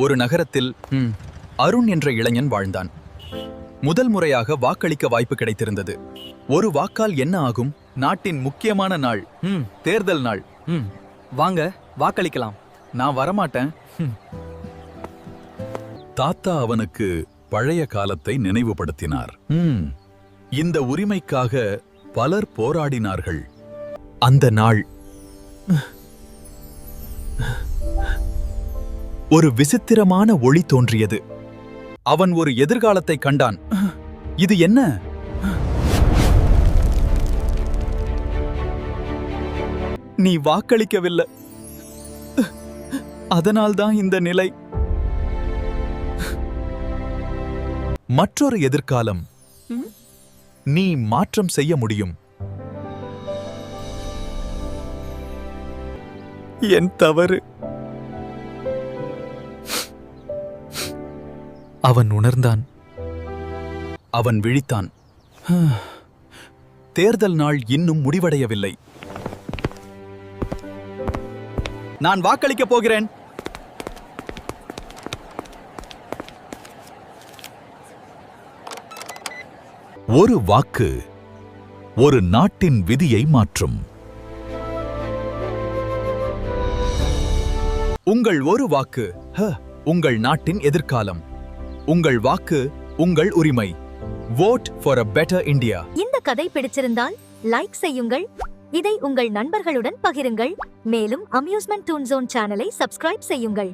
ஒரு நகரத்தில் அருண் என்ற இளைஞன் வாழ்ந்தான். முதல் முறையாக வாக்களிக்க வாய்ப்பு கிடைத்திருந்தது. ஒரு வாக்கால் என்ன ஆகும்? நாட்டின் முக்கியமான நாள், தேர்தல் நாள். வாங்க வாக்களிக்கலாம். நான் வரமாட்டேன். தாத்தா அவனுக்கு பழைய காலத்தை நினைவுபடுத்தினார். இந்த உரிமைக்காக பலர் போராடினார்கள். அந்த நாள் ஒரு விசித்திரமான ஒளி தோன்றியது. அவன் ஒரு எதிர்காலத்தை கண்டான். இது என்ன? நீ வாக்களிக்கவில்லை, அதனால்தான் இந்த நிலை. மற்றொரு எதிர்காலம். நீ மாற்றம் செய்ய முடியும். என் தவறு. அவன் உணர்ந்தான். அவன் விழித்தான். தேர்தல் நாள் இன்னும் முடிவடையவில்லை. நான் வாக்களிக்கப் போகிறேன். ஒரு வாக்கு ஒரு நாட்டின் விதியை மாற்றும். உங்கள் ஒரு வாக்கு உங்கள் நாட்டின் எதிர்காலம். உங்கள் வாக்கு உங்கள் உரிமை. Vote for a better India. இந்த கதை பிடிச்சிருந்தால் லைக் செய்யுங்கள். இதை உங்கள் நண்பர்களுடன் பகிருங்கள். மேலும் அம்யூஸ்மெண்ட் டூன் ஜோன் சேனலை சப்ஸ்கிரைப் செய்யுங்கள்.